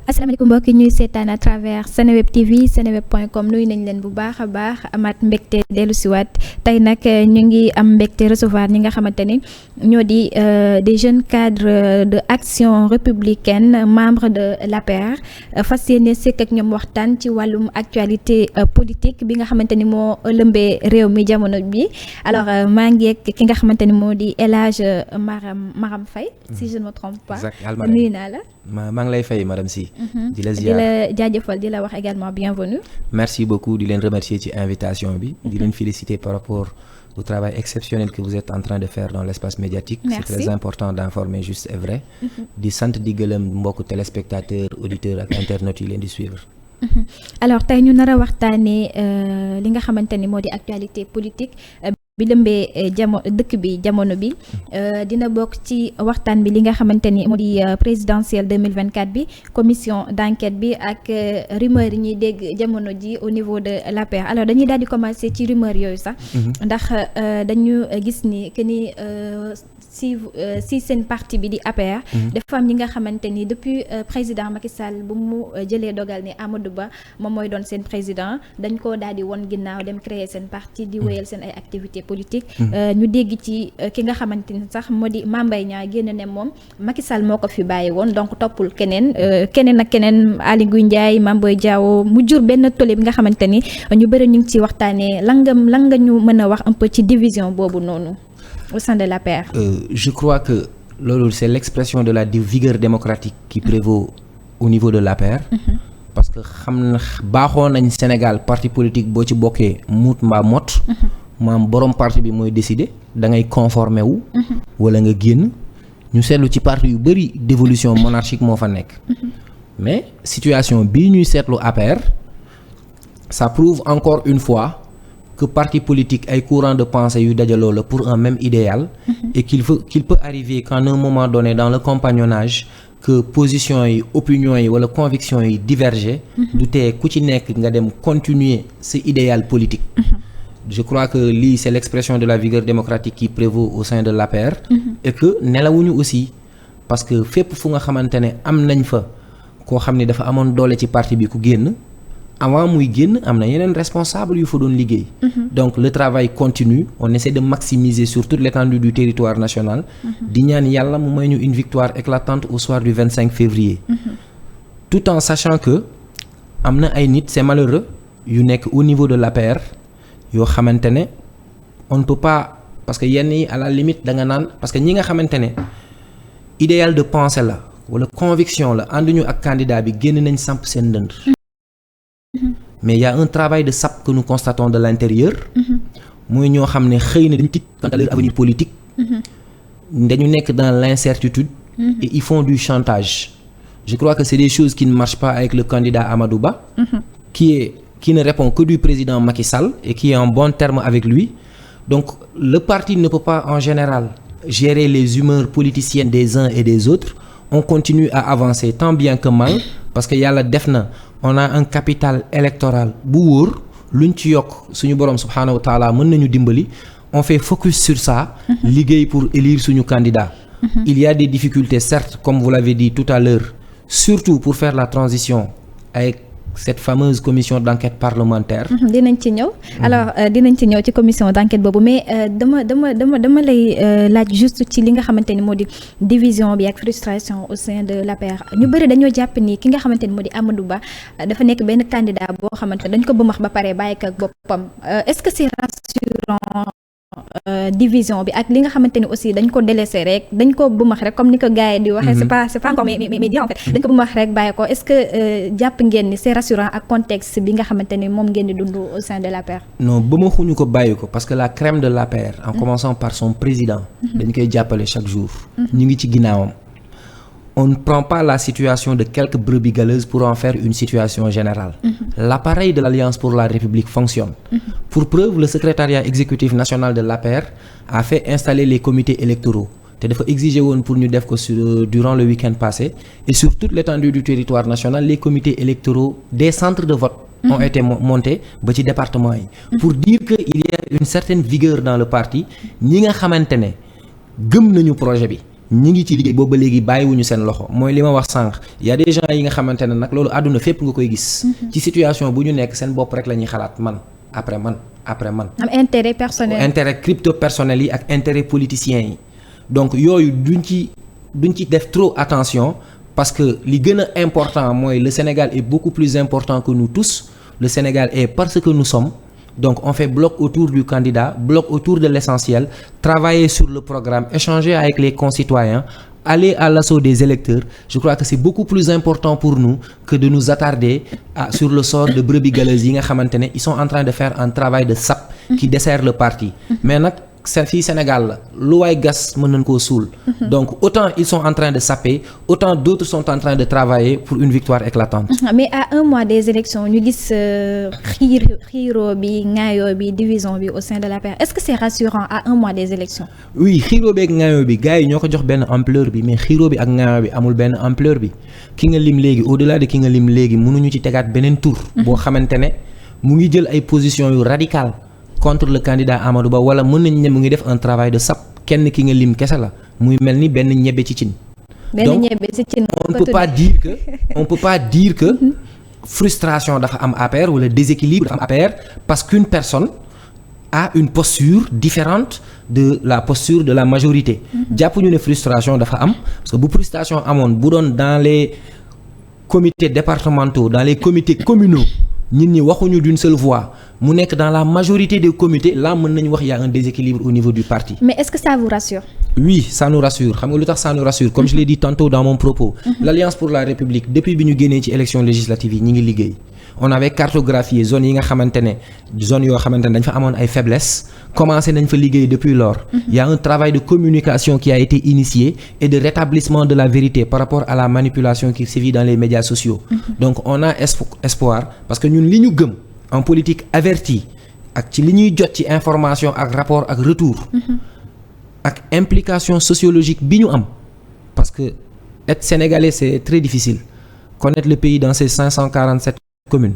asalaamaaleykum mbokk yi ñuy seetaan à travers Seneweb TV seneweb.com nuyu nañ leen bu baax a baax amaat mbégte dellu siwaat tey nag ñu ngi am mbégte recevoir ñi nga xamante ni ñoo di des jeunes cadres de Action républicaine membres de l'APR fas yéene sekk ak ñoom waxtaan ci wàllum actualité politique bi nga xamante ni moo lëmbee réew mi jamono bi alors maa ngi ak ki nga xamante ni moo di El Hadj Maram Faye si je ne me trompe pas nuyu naa la. maa ngi lay fay madame Sy. di la jaajëfal di la wax également bienvenue. merci beaucoup di leen remercier ci invitation bi. di leen féliciter par rapport au travail exceptionnel que vous êtes en train de faire dans l'espace médiatique. Merci. C'est très important d'informer juste et vrai. di sant di gërëm mbokku téléspectateurs auditeurs ak internautes yi leen di suivre. alors tey ñu nar a waxtaanee li nga xamante ni moo di actualité politique. bi lëmbee dëkk bi jamono bi dina bokk ci waxtaan bi li nga xamante ni moo di présidentielle 2024 bi commission d'enquête bi ak rumeur yi ñuy dégg jamono ji au niveau de l'APR alors dañuy daal di commencer ci rumeur yooyu sax ndax dañu gis ni que ni si seen parti bi di APR dafa am ñi nga xamante ni depuis président Macky Sall bu mu jëlee dogal ni Amadou Ba moom mooy doon seen président dañ ko daal di won ginnaaw dem créer seen parti di wéyal seen ay activités politique ñu dégg ci ki nga xamante ni sax moo di Mame Mbaye Niang génn ne moom Macky Sall moo ko fi bàyyi woon donc toppul keneen ak keneen Aly Ngouille Ndiaye Mame Boye Diao mu jur benn tollé bi nga xamante ni ñu bëri ñu ngi ci waxtaanee lan nga ñu mën a wax un peu ci division boobu noonu au sein de l'APR. Je crois que loolu c'est l'expression de la vigueur démocratique qui prévaut au niveau de l'APR. Parce que xam na baaxoo nañ Sénégal parti politique boo ci bokkee muut mbaa mot. maam borom parti bi mooy décider da ngay conformer wu. wala nga génn ñu seetlu ci parti yu bari d'évolution monarchique moo fa nekk. mais situation bii ñuy seetlu APR ça prouve encore une fois que parti politique ay courant de pensée yu dajaloo la pour un même idéal. et qu'il peut arriver qu'à un moment donné dans le compagnonnage que position yi opinion yi wala conviction yi diverger. du tee ku ci nekk nga dem continuer ce idéal politique. Je crois que lii c'est l'expression de la vigueur démocratique qui prévaut au sein de l'APR. et que nelawuñu aussi parce que fépp fu nga xamante ne am nañ fa koo xam ne dafa amoon doole ci parti bi ku génn avant muy génn am na yeneen responsable yu fa doon liggéey. donc le travail continue on essaie de maximiser sur toute l'étendue du territoire national. di ñaan yàlla mu may ñu une victoire éclatante au soir du 25 février. tout en sachant que am na ay nit c'est malheureux yu nekk au niveau de l'APR yoo xamante ne on ne peut pas parce que yenn yi à la limite da nga naan parce que ñi nga xamante ne idéal de pensée la wala conviction la ànduñu ak candidat bi génn nañ samp seen ndënd. mais il y a un travail de sape que nous constatons de l'intérieur. mooy ñoo xam ne xëy na dañu tiit quant à leur avenir politique. dañu nekk dans l'incertitude. et ils font du chantage. je crois que c'est des choses qui ne marchent pas avec le candidat Amadou Ba. qui ne répond que du président Macky Sall et qui est en bon terme avec lui. Donc le parti ne peut pas en général gérer les humeurs politiciennes des uns et des autres. On continue à avancer tant bien que mal parce que yàlla def na on a un capital électoral bu wóor luñ ci yokk suñu borom subhanahu wa taala mën nañu dimbali. On fait focus sur ça. liggéey pour élire suñu candidat. Il y a des difficultés certes comme vous l'avez dit tout à l'heure surtout pour faire la transition avec cette fameuse commission d'enquête parlementaire. dinañ ci ñëw alors dinañ ci ñëw ci commission d'enquête boobu mais dama lay laaj juste ci li nga xamante ni moo di division bi ak frustration au sein de l'APR ñu bëri dañoo jàpp ni ki nga xamante ni moo di Amadou Ba dafa nekk benn candidat boo xamante ne dañ ko bëmax ba pare bàyyi ko ak boppam est-ce que c'est rassurant division bi ak li nga xamante ni aussi dañ ko délaissé rek dañ ko bëmax rek comme ni ko gars yi di waxee c'est pas encore mais bien en fait dañ ko bëmax rek bàyyi ko est-ce que jàpp ngeen ni c'est rassurant ak contexte bi nga xamante ni moom ngeen di dund au sein de l'APR. non bëmaxuñu ko bàyyi ko parce que la crème de l'APR en commençant par son président dañ koy jàppale chaque jour ñu ngi ci ginnaawam on ne prend pas la situation de quelques brebis galeuses pour en faire une situation générale. L'appareil de l'Alliance pour la République fonctionne. Pour preuve, le secrétariat exécutif national de l'APR a fait installer les comités électoraux. te dafa exiger woon pour ñu def ko durant le week-end passé et sur toute l'étendue du territoire national les comités électoraux des centres de vote ont été montés ba ci département yi pour dire que il y a une certaine vigueur dans le parti ñi nga xamante ne gëm nañu projet bi ñi ngi ci liggéey boobu ba léegi bàyyiwuñu seen loxo mooy li ma wax sànq y a des gens yi nga xamante ne nag loolu àdduna fépp nga koy gis. ci situation bu ñu nekk seen bopp rek la ñuy xalaat man après man. am intérêt personnel. intérêt crypto personnel yi ak intérêt politiciens yi donc yooyu duñ ci def trop attention parce que li gën a important mooy le Sénégal est beaucoup plus important que nous tous le Sénégal est parce que nous sommes. Donc on fait bloc autour du candidat, bloc autour de l'essentiel, travailler sur le programme, échanger avec les concitoyens, aller à l'assaut des électeurs. Je crois que c'est beaucoup plus important pour nous que de nous attarder sur le sort de brebis galeuses yi nga xamante ne ils sont en train de faire un travail de sape qui dessert le parti. Mais nag fii Sénégal la lu waay gas mën nañ koo suul. Donc autant ils sont en train de saper, autant d'autres sont en train de travailler pour une victoire éclatante. Mais à un mois des élections ñu gis xiiroo bi ŋaayoo bi division bi au sein de l'APR. Est-ce que c'est rassurant à un mois des élections? Oui, xiiroo bi ak ŋaayoo bi gars yi ñoo ko jox benn ampleur bi mais xiiroo bi ak ŋaayoo bi amul benn ampleur bi ki nga lim léegi au-delà de ki nga lim léegi mënuñu ci tegaat beneen tour boo xamante ne mu ngi jël ay positions yu radicales contre le candidat Amadou Ba wala mën nañ ne mu ngi def un travail de sape kenn ki nga lim kese la muy mel ni benn ñebe ci cin. benn ñebe ci cin on peut pas dire que frustration dafa am APR wala déséquilibre dafa am APR parce qu'une personne a une posture différente de la posture de la majorité. jàpp ñu ne frustration dafa am parce que bu frustration amoon bu doon dans les comités départementaux dans les comités communaux nit ñi waxuñu d'une seule voix mu nekk dans la majorité des comités là mën nañu wax y a un déséquilibre au niveau du parti. Mais est-ce que ça vous rassure? Oui, ça nous rassure xam nga lu tax ça nous rassure comme je l'ai dit tantôt dans mon propos. L'Alliance pour la République depuis bi ñu génnee ci élection législative yi ñi ngi liggéey. On avait cartographié zone yi nga xamante ne zone yoo xamante ne dañ fa amoon ay faiblesses commencé nañ fa liggéey depuis lors. Il y a un travail de communication qui a été initié et de rétablissement de la vérité par rapport à la manipulation qui sévit dans les médias sociaux. Donc on a espoir parce que ñun li ñu gëm en politique avertie ak ci li ñuy jot ci information ak rapport ak retour. ak implication sociologique bi ñu am parce que être sénégalais c'est très difficile connaître le pays dans ses 547 communes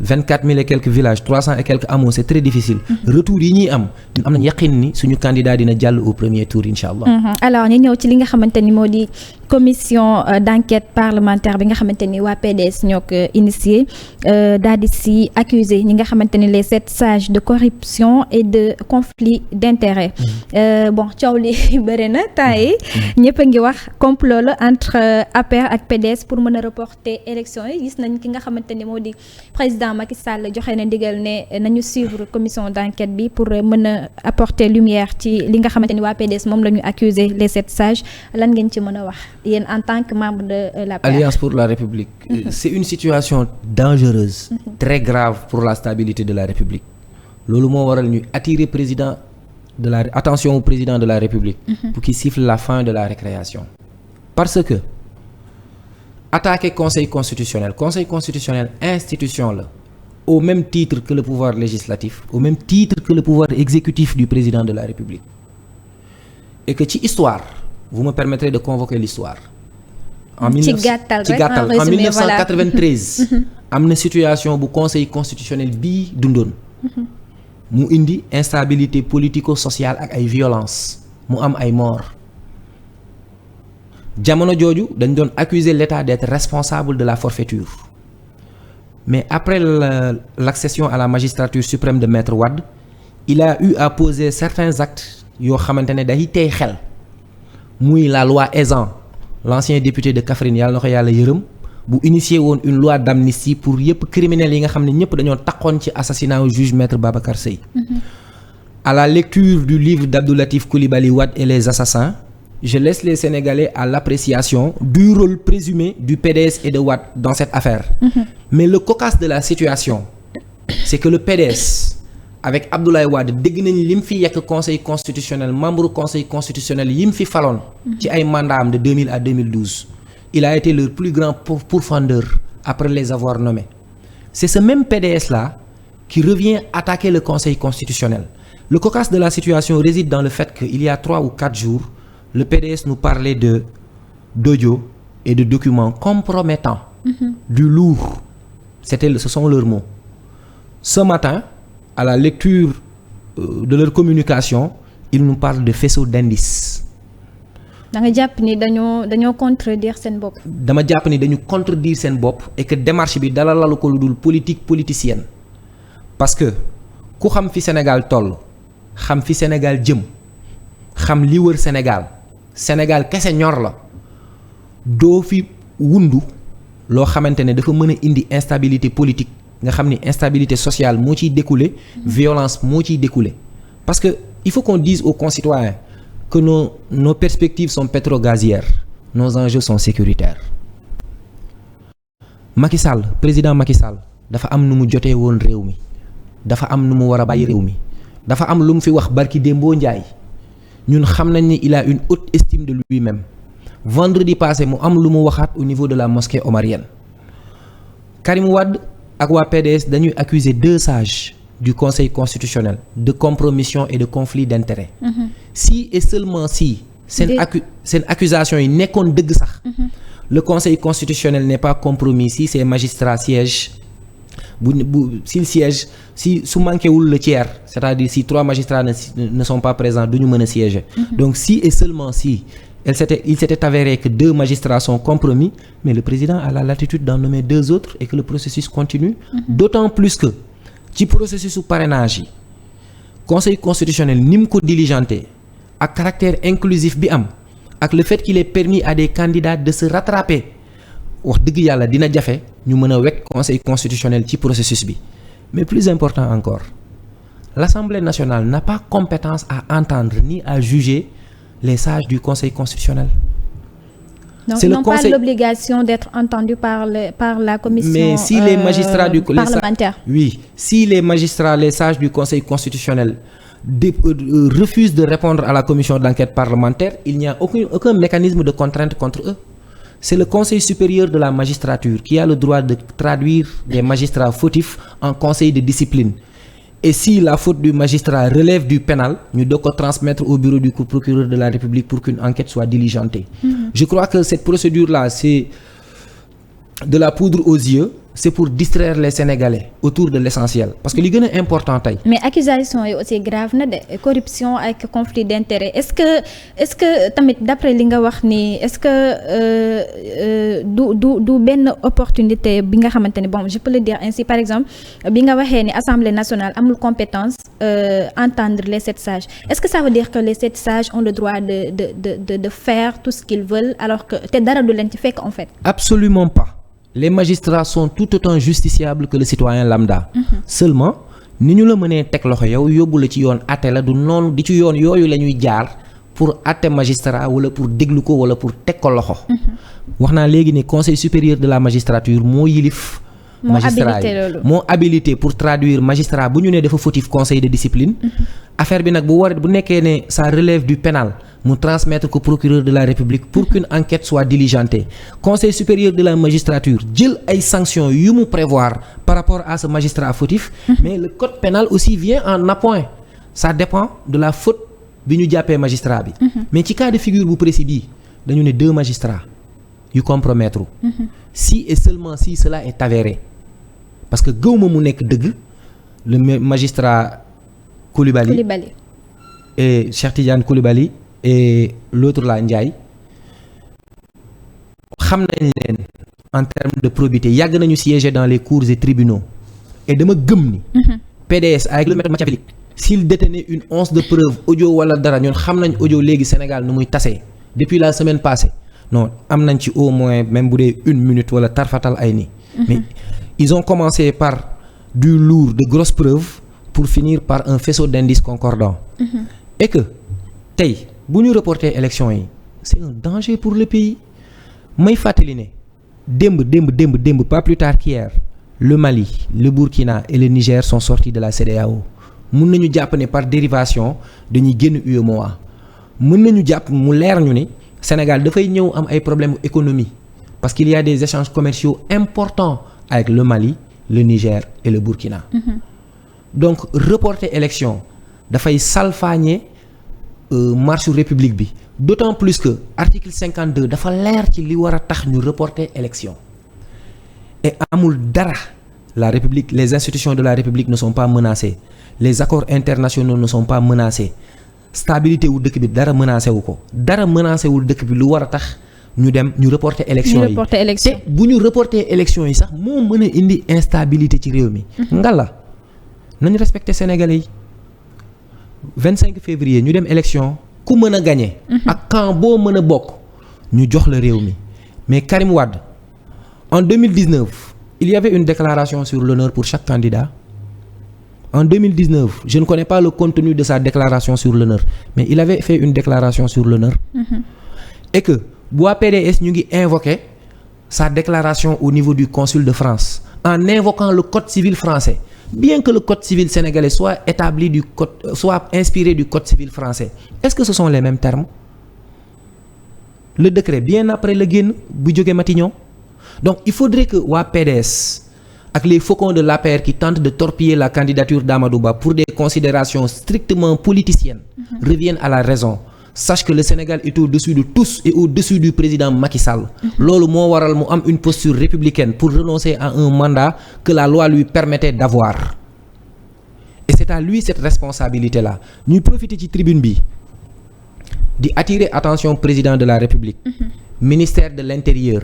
24 000 et quelques villages 300 et quelques hameaux c'est très difficile retour yi ñuy am nañ yaqin ni suñu candidat dina jàll au premier tour incha allah. Alors ñu ñëw ci li nga xamante ni moo di commission d'enquête parlementaire bi nga xamante ni waa PDS ñoo ko initié daal di si accuser ñi nga xamante ni les 7 sages de corruption et de conflit d'intérêt. Bon coow li bëri na temps yi ñëpp a ngi wax complot la entre APR ak PDS pour mën a reporter élection yi gis nañ ki nga xamante ni moo di président Macky Sall joxe na ndigal ne nañu suivre commission d'enquête bi pour mën a apporter lumière ci li nga xamante ni waa PDS moom la ñu accuser les 7 sages lan ngeen ci mën a wax yéen en tant que membre de l'APR. Alliance pour la République. C'est une situation dangereuse. Très grave pour la stabilité de la République. loolu moo waral ñu attirer président de la attention au président de la République. Pour qu'il siffle la fin de la récréation. Parce que attaquer conseil constitutionnel institution la au même titre que le pouvoir législatif au même titre que le pouvoir exécutif du président de la République et que ci histoire vous me permettrez de convoquer l'histoire en 1993 am na situation bu conseil constitutionnel bii dundoon mu indi instabilité politico-sociale ak ay violence mu am ay mort jamono jooju dañ doon accuser l'État d'être responsable de la forfaiture mais après l'accession à la magistrature suprême de Maître Wade il a eu à poser certains actes yoo xamante ne day tey xel muy la loi Ezzan l'ancien député de Kaffrine yàlla na ko yàlla yërëm bu initié woon une loi d'amnistie pour yëpp criminels yi nga xam ne ñëpp dañoo taxoon ci assassinat au juge Maître Babacar Seye. À la lecture du livre d'Abdou Latif Coulibaly Wade et les assassins je laisse les Sénégalais à l'appréciation du rôle présumé du PDS et de Wade dans cette affaire. Mais le cocasse de la situation c'est que le PDS avec Abdoulaye Wade dégg nañ lim fi yekk conseil constitutionnel membre conseil constitutionnel yim fi faloon ci ay mandat am de 2000 à 2012 il a été le plus grand pourfendeur après les avoir nommés. C'est ce même PDS là qui revient attaquer le conseil constitutionnel. Le cocasse de la situation réside dans le fait que il y a 3 ou 4 jours le PDS nous parlait d'audio et de documents compromettants, du lourd. Ce sont leurs mots. Ce matin, à la lecture de leur communication, ils nous parlent de faisceaux d'indices. da nga jàpp ni dañoo contredire seen bopp. dama jàpp ni dañu contredire seen bopp et que démarche bi dala lalu ko lu dul politique politicienne parce que ku xam fi Sénégal toll xam fi Sénégal jëm xam li wër Sénégal kese ñor la doo fi wundu loo xamante ne dafa mën a indi instabilité politique nga xam ni instabilité sociale moo ciy découler violence moo ciy découler parce que il faut qu'on dise aux concitoyens que nos perspectives sont pétro-gazières nos enjeux sont sécuritaires. Président Macky Sall dafa am nu mu jotee woon réew mi dafa am nu mu war a bàyyi réew mi dafa am lu mu fi wax barki Dembo Ndiaye ñun xam nañ ni il a une haute estime de lui-même vendredi passé mu am lu mu waxaat au niveau de la mosquée omarienne Karim Wade ak waa PDS dañuy accuser 2 sages du Conseil constitutionnel de compromission et de conflit d'intérêts. Si et seulement si seen accusation yi nekkoon dëgg sax le Conseil constitutionnel n'est pas compromis si ces magistrats siègent s'il siège si su manqué wul le tiers c'est-à-dire si 3 magistrats ne sont pas présents duñu mën a siéger. Donc si et seulement si il s'était avéré que 2 magistrats sont compromis mais le président a la latitude d'en nommer 2 autres et que le processus continue. D'autant plus que ci processus su parrainage yi Conseil constitutionnel ni mu ko diligenté ak caractère inclusif bi am ak le fait qu'il est permis à des candidats de se rattraper wax dëgg yàlla dina jafe ñu mën a wekk Conseil constitutionnel ci processus bi mais plus important encore l'Assemblée nationale n'a pas compétence à entendre ni à juger les sages du Conseil constitutionnel. Donc ils n'ont pas l'obligation d'être entendus par la commission mais si les magistrats parlementaire. Oui, si les magistrats, les sages du Conseil constitutionnel refusent de répondre à la commission d'enquête parlementaire, il n'y a aucun mécanisme de contrainte contre eux. C'est le Conseil supérieur de la magistrature qui a le droit de traduire des magistrats fautifs en conseil de discipline. Et si la faute du magistrat relève du pénal, ñu doog ko transmettre au bureau du procureur de la République pour qu'une enquête soit diligentée. Je crois que cette procédure-là, c'est de la poudre aux yeux, c'est pour distraire les Sénégalais autour de l'essentiel. Parce que li gën a important tey. Mais accusation yi aussi grave na de corruption ak conflit d'intérêt est-ce que tamit d'après li nga wax ni est-ce que du benn opportunité bi nga xamante ni bon je peux le dire ainsi par exemple bi nga waxee ni Assemblée nationale amul compétence entendre les 7 sages est-ce que ça veut dire que les 7 sages ont le droit de faire tout ce qu'ils veulent alors que te dara du leen ci fekk en fait? Absolument pas. Les magistrats sont tout autant justiciables que le citoyen lambda. Seulement ni ñu la mënee teg loxo yow yóbbu la ci yoon àtte la du noonu di ci yoon yooyu la ñuy jaar pour àtte magistrat wala pour déglu ko wala pour teg ko loxo. wax naa léegi ne conseil supérieur de la magistrature moo yilif. magistrat yi moo habilité pour traduire magistrat bu ñu ne dafa fautif conseil de discipline. affaire bi nag bu nekkee ne ça relève du pénal mu transmettre ko procureur de la République pour qu'une enquête soit diligentée. Conseil supérieur de la magistrature jël ay sanctions yu mu prévoir par rapport à ce magistrat fautif. Mais le code pénal aussi vient en appoint. Ça dépend de la faute bi ñu jàppee magistrat bi. Mais ci cas de figure bu précis bii dañu ne 2 magistrats yu compromettre. Si et seulement si cela est avéré. Parce que gëwma mu nekk dëgg le magistrat Coulibaly et Cheikh Tidiane Coulibaly et l'autre là Ndiaye xam nañ leen en termes de probité yàgg nañu siéger dans les cours et tribunaux et dama gëm ni PDS avec le méthode machiavélique s'il détenait une once de preuve audio wala dara ñun xam nañ audio léegi Sénégal nu muy tasee depuis la semaine passée non am nañ ci au moins même bu dee 1 minute wala tarfatal ay nii mais ils ont commencé par du lourd de grosses preuves pour finir par un faisceau d'indices concordants. Et que tey bu ñu reporter élection yi c'est un danger pour le pays may fàttali ne démb pas plus tard qu'hier le Mali le Burkina et le Niger sont sortis de la CEDEAO mën nañu jàpp ne par dérivation dañuy génn UEMOA mën nañu jàpp mu leer ñu ni Sénégal dafay ñëw am ay problèmes économie parce qu'il y a des échanges commerciaux importants avec le Mali le Niger et le Burkina. Donc reporter élection dafay salfaañe marche république bi d'autant plus que article 52 dafa leer ci li war a tax ñu reporter élection et amul dara la république les institutions de la république ne sont pas menacées les accords internationaux ne sont pas menacés stabilité wu dëkk bi dara menacé wu ko dara menacé wul dëkk bi lu war a tax ñu dem ñu reporter élection yi te bu ñu reporter élection yi sax moo mën a indi instabilité ci réew mi. ngalla nañu respecter Sénégalais yi 25 février ñu dem élection ku mën a gagné. ak camp boo mën a bokk ñu jox la réew mi mais Karim Wade en 2019 il y avait une déclaration sur l'honneur pour chaque candidat. En 2019, je ne connais pas le contenu de sa déclaration sur l'honneur, mais il avait fait une déclaration sur l'honneur. Et que Bois PDS ñu ngi invoqué sa déclaration au niveau du consul de France en invoquant le code civil français. Bien que le code civil sénégalais soit inspiré du code civil français, est-ce que ce sont les mêmes termes? Le décret bien après le génn bu jógee Matignon. Donc il faudrait que waa PDS ak les faucons de l'APR qui tentent de torpiller la candidature d'Amadou Ba pour des considérations strictement politiciennes reviennent à la raison. Sache que le Sénégal est au-dessus de tous et au-dessus du président Macky Sall. Loolu moo waral mu am une posture républicaine pour renoncer à un mandat que la loi lui permettait d'avoir. Et c'est à lui cette responsabilité-là. Ñuy profiter ci tribune bi di attirer attention président de la République, ministère de l'Intérieur,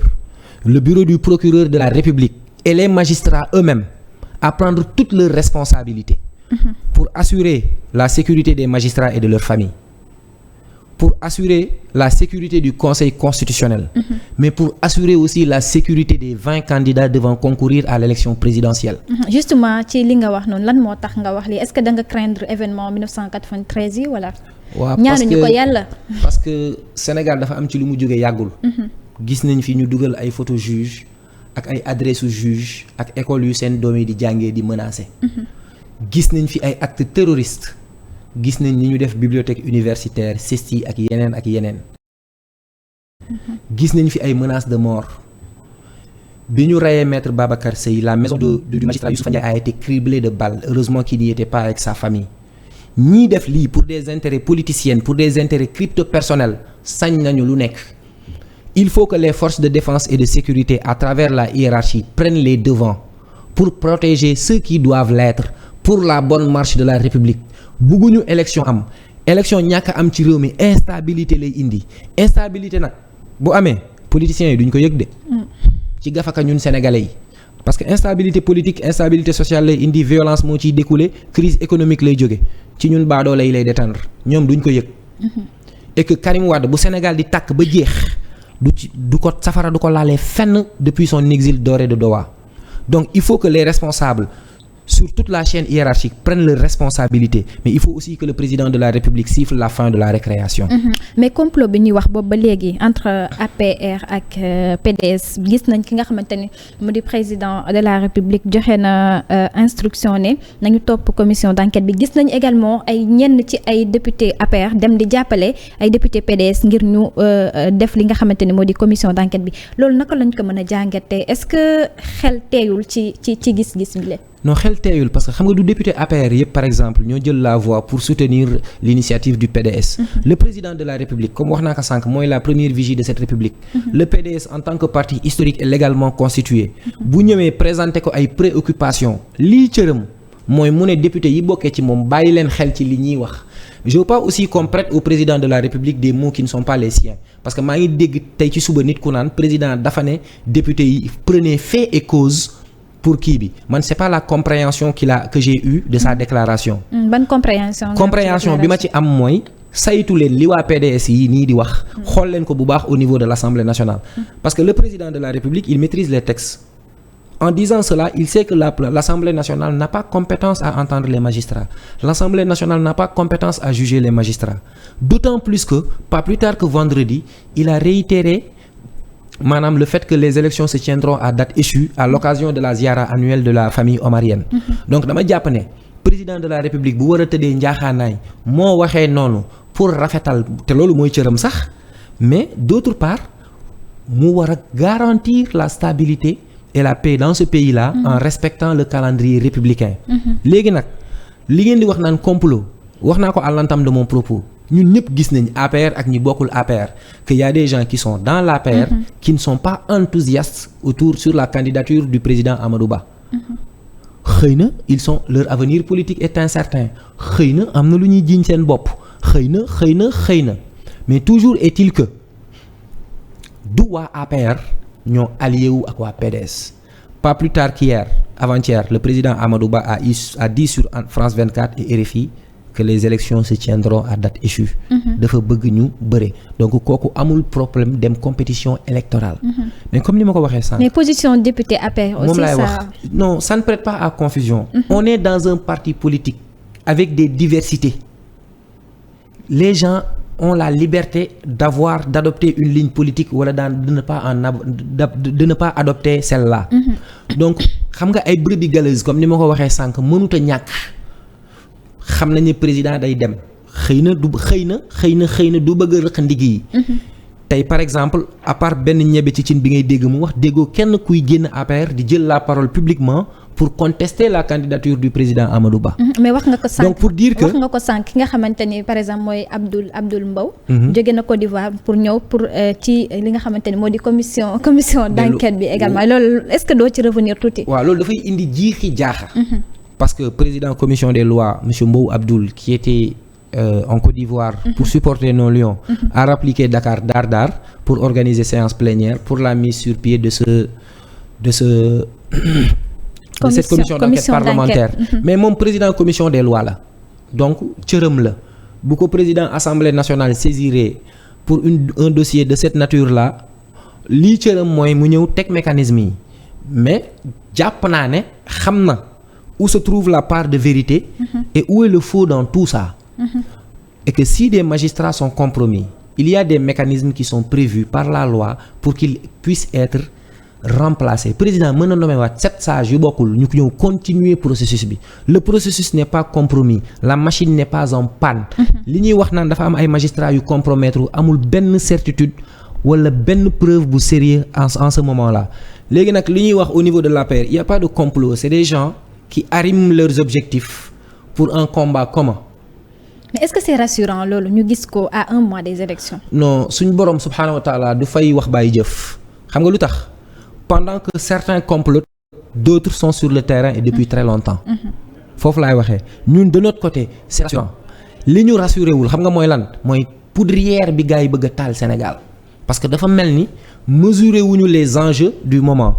le bureau du procureur de la République et les magistrats eux-mêmes à prendre toutes leurs responsabilités pour assurer la sécurité des magistrats et de leurs familles, pour assurer la sécurité du Conseil constitutionnel, mais pour assurer aussi la sécurité des 20 candidats devant concourir à l'élection présidentielle. Justement ci li nga wax noonu lan moo tax nga wax lii est-ce que da nga craindre événement 1993 yi wala. waaw ñaanuñu ko yàlla. parce que Sénégal dafa am ci lu mu jógee yàggul. gis nañ fi ñu dugal ay photo juge ak ay adresse juge ak école yu seen doom yi di jàngee di menacer. gis nañ fi ay actes terroristes. gis nañ ni ñu def bibliothèque universitaire CESTI ak yeneen ak yeneen. gis nañ fi ay menaces de mort. bi ñu rayee maître Babacar Seye la maison du magistrat Youssoufa Ndiaye a été criblée de balles heureusement qu'il n'y était pas avec sa famille. ñii def lii pour des intérêts politiciens pour des intérêts crypto-personnels sañ nañu lu nekk. Il faut que les forces de défense et de sécurité à travers la hiérarchie prennent les devants pour protéger ceux qui doivent l'être pour la bonne marche de la République. Bugguñu élection am élection ñàkk am ci réew mi instabilité lay indi instabilité nag bu amee politiciens yi duñ ko yëg de. ci gafaka ñun sénégalais yi parce que instabilité politique instabilité sociale lay indi violence moo ciy découler crise économique lay jóge ci ñun baadoo lay détendre ñoom duñ ko yëg. et que Karim Wade bu Sénégal di tàkk ba jeex du ko safara du ko laalee fenn depuis son exil doré de Doha. Donc il faut que les responsables sur toute la chaîne hiérarchique prennent leurs responsabilités mais il faut aussi que le président de la République siffle la fin de la récréation. mais complot bi ñuy wax boobu ba léegi entre APR ak PDS gis nañ ki nga xamante ni mu di président de la République joxe na instruction ne nañu topp commission d'enquête bi gis nañ également ay ñenn ci ay député APR dem di jàppale ay député PDS ngir ñu def li nga xamante ni moo di commission d'enquête bi loolu naka lañ ko mën a jàngatee est-ce que xel teeyul ci gis-gis bi la. non xel teeyul parce que xam nga du député APR yëpp par exemple ñoo jël la voix pour soutenir l'initiative du PDS. Le président de la République comme wax naa ko sànq mooy la première vigie de cette République. Le PDS en tant que parti historique et légalement constitué. bu ñëwee présenter ko ay préoccupations lii cëram mooy mu ne député yi bokkee ci moom bàyyi leen xel ci li ñuy wax. Je veux pas aussi qu'on prête au président de la République des mots qui ne sont pas les siens parce que maa ngi dégg tey ci suba nit ku naan président dafa ne député yi prenez fait et cause. pour kii bi man c'est pas la compréhension que j'ai eue de sa déclaration. Ban compréhension bi ma ci am mooy saytu leen li waa PDS yi nii di wax. xool leen ko bu baax au niveau de l'Assemblée nationale. parce que le président de la République il maîtrise les textes. En disant cela il sait que l'Assemblée nationale n'a pas compétence à entendre les magistrats. L'Assemblée nationale n'a pas compétence à juger les magistrats. D'autant plus que pas plus tard que vendredi il a réitéré. Maanaam le fait que les élections se tiendront à date échue à l'occasion de la ziara annuelle de la famille omarienne. Donc dama jàpp ne président de la République bu war a tëddee njaaxaanaay moo waxee noonu pour rafetal te loolu mooy cëram sax mais d'autre part mu war a garantir la stabilité et la paix dans ce pays-là en respectant le calendrier républicain. Léegi nag li ngeen di wax naan complot wax naa ko à l'entame de mon propos. ñun ñëpp gis nañ APR ak ñi bokkul APR que y a des gens qui sont dans l'APR qui ne sont pas enthousiastes sur la candidature du président Amadou Ba. xëy na leur avenir politique est incertain xëy na am na lu ñuy jiiñ seen bopp xëy na mais toujours est-il que du waa APR ñoo allié wu ak waa PDS pas plus tard qu'hier avant-hier le président Amadou Ba a dit sur France 24 et RFI que les élections se tiendront à date échue. dafa bëgg ñu bëre donc kooku amul problème dem compétition électorale. mais comme ni ma ko waxee sànq. mais position député APR aussi moom laay ça. wax non ça ne prête pas à confusion. on est dans un parti politique avec des diversités. les gens ont la liberté d'adopter une ligne politique wala de ne pas adopter celle-là. donc xam nga ay brebis galeuses comme ni ma ko waxee sànq mënut a ñàkk. xam nañu président day dem xëy na du bëgg a rëq ndig yi. tey par exemple à part benn ñebe ci cin bi ngay dégg mu wax déggoo kenn kuy génn APR di jël la parole publiquement pour contester la candidature du président Amadou Ba. mais wax nga ko sànq donc pour dire que wax nga ko sànq ki nga xamante ni par exemple mooy Abdoul Mbow. jóge na Côte d'Ivoire pour ñëw pour ci li nga xamante ni moo di commission d'enquête bi également loolu est-ce que doo ci revenir tuuti. waaw loolu dafay indi jiixi jaaxa. parce que président commission des lois monsieur Mbow Abdoul qui était en Côte d'Ivoire pour supporter nos lions a rappliqué Dakar Dar pour organiser séance plénière pour la mise sur pied de cette commission d'enquête parlementaire. mais moom président commission des lois la donc cëram la bu ko président assemblée nationale saisiré pour un dossier de cette nature là lii cëram mooy mu ñëw teg mécanisme yi mais jàpp naa ne xam na où se trouve la part de vérité et où est le faux dans tout ça. Et que si des magistrats sont compromis, il y a des mécanismes qui sont prévus par la loi pour qu'ils puissent être remplacés. Président mën na nommer waat 7 sages yu bokkul ñu ñëw continuer processus bi. Le processus n'est pas compromis, la machine n'est pas en panne. li ñuy wax naan dafa am ay magistrats yu compromettre amul benn certitude wala benn preuve bu sérieux en ce moment-là. léegi nag li ñuy wax au niveau de l'APR, il y a pas de complot, c'est des gens qui arriment leurs objectifs pour un combat commun. mais est-ce que c'est rassurant loolu ñu gis ko à un mois des élections. non suñ borom subhaanahu wa taala du fay wax bàyyi jëf xam nga lu tax pendant que certains complotent d'autres sont sur le terrain et depuis très longtemps. foofu laay waxee ñun de notre côté c'est rassurant li ñu rassuré wul xam nga mooy lan mooy poudrière bi gars yi bëgg a taal Sénégal parce que dafa mel ni mesurer wuñu les enjeux du moment.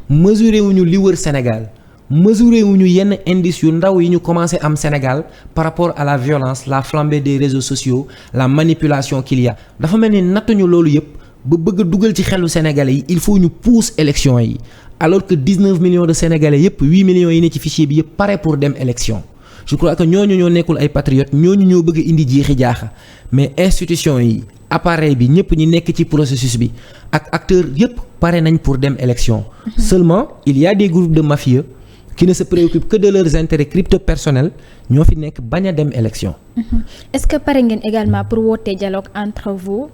mesurer wuñu li wër Sénégal. mesurer wuñu yenn indices yu ndaw yi ñu commencé am Sénégal par rapport à la violence la flambée des réseaux sociaux la manipulation qu'il y a dafa mel ni nattuñu loolu yëpp ba bëgg a dugal ci xelu Sénégalais yi il faut ñu pousse élection yi alors que 19 millions de Sénégalais yëpp 8 millions yi ne ci fichier bi yëpp pare pour dem élection je crois que ñooñu ñoo nekkul ay patriotes ñooñu ñoo bëgg a indi jeexi jaaxa mais institution yi appareil bi ñëpp ñi nekk ci processus bi ak acteurs yëpp pare nañ pour dem élection seulement il y a des groupes de mafieux qui ne se préoccupent que de leurs intérêts crypto-personnels ñoo fi nekk bañ a dem élection. est-ce que pare ngeen également pour woote dialogue entre vous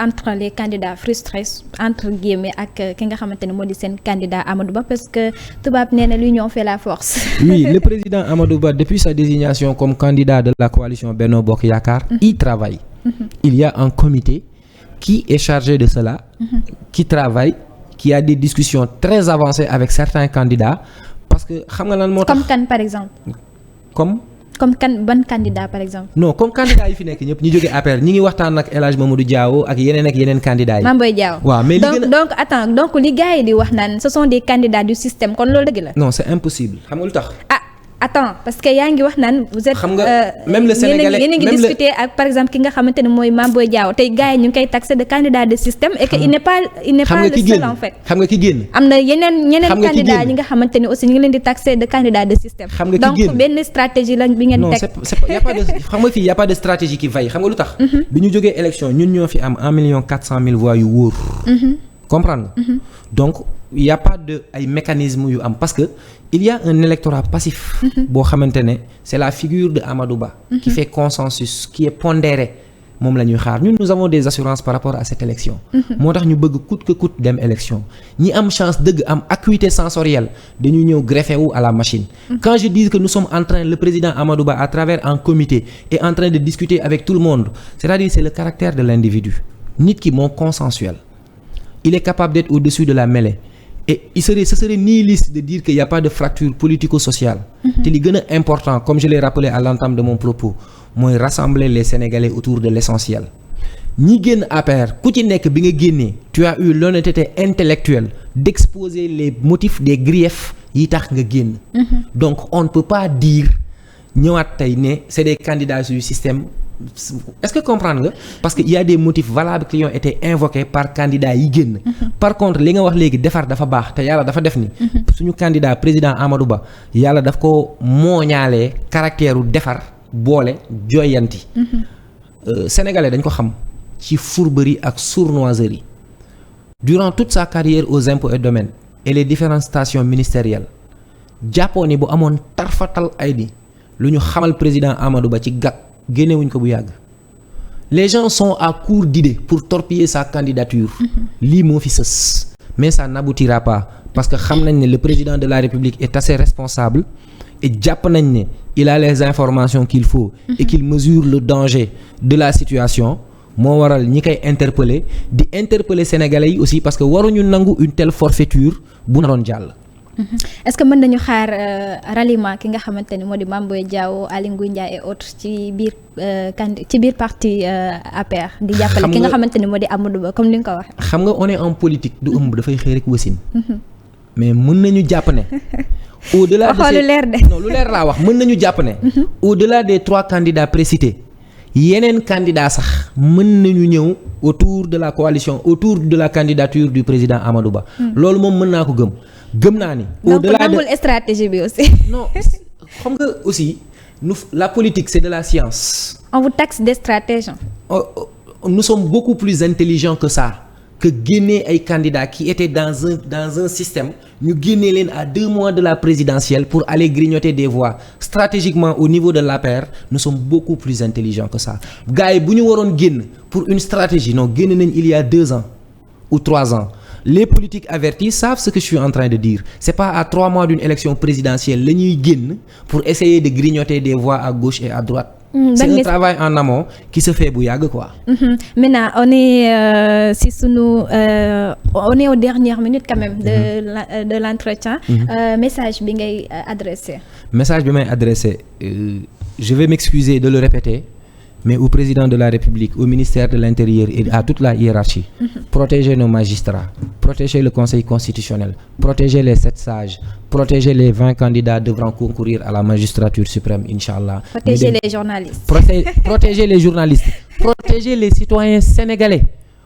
entre les candidats frustrés entre guillemets ak ki nga xamante ne moo di seen candidat Amadou Ba parce que tubaab nee na l'union fait la force. oui le président Amadou Ba depuis sa désignation comme candidat de la coalition Benno Bokk Yaakaar. il travaille. il y a un comité qui est chargé de cela. qui travaille qui a des discussions très avancées avec certains candidats. parce que xam nga lan moo tax comme kan par exemple. comme kan ban candidat par exemple. non comme candidat yi fi nekk ñëpp ñu jógee APR ñi ngi waxtaan ak El Hadj Mamadou Diaw ak yeneen candidats yi. Mame Boye Diaw. waaw mais donc li gars yi di wax naan ce sont des candidats du système kon loolu dëgg la. non c'est impossible xam nga lu tax. attends parce que yaa ngi wax naan vous êtes. xam nga même le Sénégalais yéen a ngi discuter ak par exemple ki nga xamante ne mooy Mame Boye Diaw tey gars yi ñu ngi koy taxé de candidat de système. et que il n'est pas le seul en fait. xam nga ki génn. am na ñeneen candidats yi nga xamante ne aussi ñu ngi leen di taxé de candidat de système. xam nga ki génn donc benn stratégie la bi ngeen teg. non c'est y a pas de xam nga fii y a pas de stratégie qui vaille xam nga lu tax. bi ñu jógee élection ñun ñoo fi am 1,4 million voix yu wóor. comprendre nga. donc il y a pas de ay mécanismes yu am parce que il y a un électorat passif. boo xamante ne c'est la figure de Amadou Ba. qui fait consensus qui est pondéré moom la ñuy xaar ñun nous avons des assurances par rapport à cette élection. moo tax ñu bëgg coûte que coûte dem élection ñi am chance dëgg am acuité sensorielle dañuy ñëw greffé wu à la machine. quand je dis que nous sommes en train le président Amadou Ba à travers un comité est en train de discuter avec tout le monde c'est-à-dire c'est le caractère de l'individu nit ki moo consensuel. il est capable d'être au-dessus de la mêlée et ce serait nihiliste de dire qu'il n'y a pas de fracture politico-sociale. te li gën a important comme je l'ai rappelé à l'entame de mon propos mooy rassembler les Sénégalais autour de l'essentiel. ñi génn APR ku ci nekk bi nga génnee tu as eu l'honnêteté intellectuelle d'exposer les motifs des griefs yi tax nga génn. Donc on ne peut pas dire ñëwaat tey ne c'est des candidats du système. Est-ce que comprendre nga parce que il y a des motifs valables qui ont été invoqués par candidats yi génn. Par contre li nga wax léegi defar dafa baax te yàlla dafa def ni. suñu candidat président Amadou Ba yàlla daf ko mooñaalee caractère u defar boole joyanti. Sénégalais dañ ko xam. ci fourberie ak sournoiserie durant toute sa carrière aux impôts et domaines et les différentes stations ministérielles jàppoo ni bu amoon tarfatal ay di lu ñu xamal président Amadou Ba ci gàtt génnewuñ ko bu yàgg les gens sont à court d'idées pour torpiller sa candidature lii moo fi sës mais ça n'aboutira pas parce que xam nañ ne le président de la République est assez responsable et jàpp nañ ne il a les informations qu'il faut et qu'il mesure le danger de la situation moo waral ñi koy interpeller sénégalais yi aussi parce que waruñu nangu une telle forfaiture bu naroon jàll. Est-ce que mën nañu xaar ralliement ki nga xamante ni moo di Mame Boye Diao Aly Ngouille Ndiaye et autres ci biir parti APR. di jàppale ki nga xamante ni moo di Amadou Ba comme ni nga ko waxee. xam nga on est en politique du ëmb dafay xëy rek wasin. mais mën nañu jàpp ne. au-delà de lu leer de. non lu leer laa wax mën nañu jàpp ne. au-delà des 3 candidats précités. yeneen candidat sax mën nañu ñëw autour de la coalition autour de la candidature du président Amadou Ba. loolu moom mën naa ko gëm naa ni. au-delà de stratégie bi aussi. non xam nga aussi la politique c'est de la science. on vous taxe de stratège. Nous sommes beaucoup plus intelligents que ça que génne ay candidats qui étaient dans un système ñu génne leen à 2 mois de la présidentielle pour aller grignoter des voix stratégiquement au niveau de l'APR nous sommes beaucoup plus intelligents que ça gars yi bu ñu waroon génn pour une stratégie non génn nañ il y a 2 ans ou 3 ans les politiques avertis savent ce que je suis en train de dire c'est pas à 3 mois d'une élection présidentielle la ñuy génn pour essayer de grignoter des voix à gauche et à droite. C'est un travail en amont qui se fait bu yàgg quoi. Maintenant on est on est aux dernières minutes quand même de l'entretien. Message bi ngay adressé. Message bi may adressé je vais m'excuser de le répéter mais au président de la République au ministère de l'Intérieur et à toute la hiérarchie. Protéger nos magistrats, protéger le Conseil constitutionnel, protéger les 7 sages, protéger les 20 candidats devant concourir à la magistrature suprême, Inch'Allah. Protéger les journalistes. Protéger les journalistes, protéger les citoyens sénégalais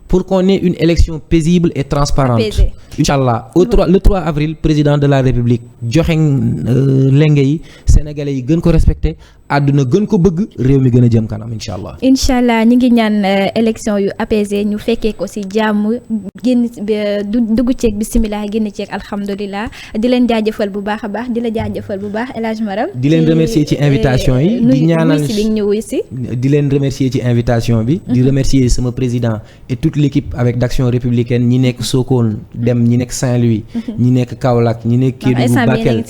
pour qu'on ait une élection paisible et transparente. Inch'Allah, le 3 avril, président de la République joxe lenge yi sénégalais yi gën ko respecté àdduna gën ko bëgg réew mi gën a jëm kanam inch'Allah. Inch'Allah ñu ngi ñaan élection yu apaisé ñu fekkee ko ci jàmm génn dugg ceeg bismillah génn ceeg alhamdulilah di leen jaajëfal bu baax a baax di la jaajëfal bu baax El Hadj Maram. di leen remercier ci invitation yi. di ñaanal si di leen remercier ci invitation bi. di remercier sama président et toute l'équipe avec d'Action républicaine ñi nekk Sokone dem ñi nekk Saint-Louis. ñi nekk Kaolack ñi nekk Kédougou Bakel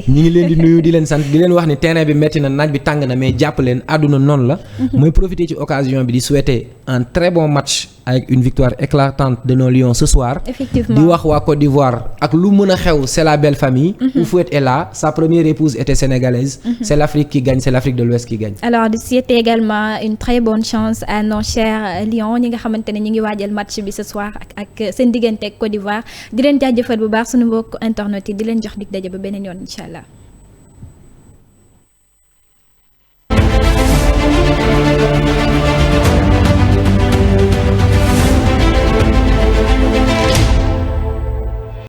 ñi ngi leen di nuyu di leen sant di leen wax ni terrain bi metti na naaj bi tàng na mais jàpp leen àdduna noonu la. mooy profiter ci occasion bi di souhaiter un très bon match avec une victoire éclatante de nos Lions ce soir. Effectivement di wax waa Côte d'Ivoire ak lu mën a xew c'est la belle famille. Houphouët est là sa première épouse était sénégalaise. C'est l'Afrique qui gagne c'est l'Afrique de l'Ouest qui gagne. Alors di souhaiter également une très bonne chance à nos chers Lions ñi nga xamante ne ñi ngi waajal match bi ce soir ak seen diggante ak Côte d'Ivoire di leen jaajëfal bu baax suñu mbokk internet yi di leen jox dig daje ba beneen yoon incha allah.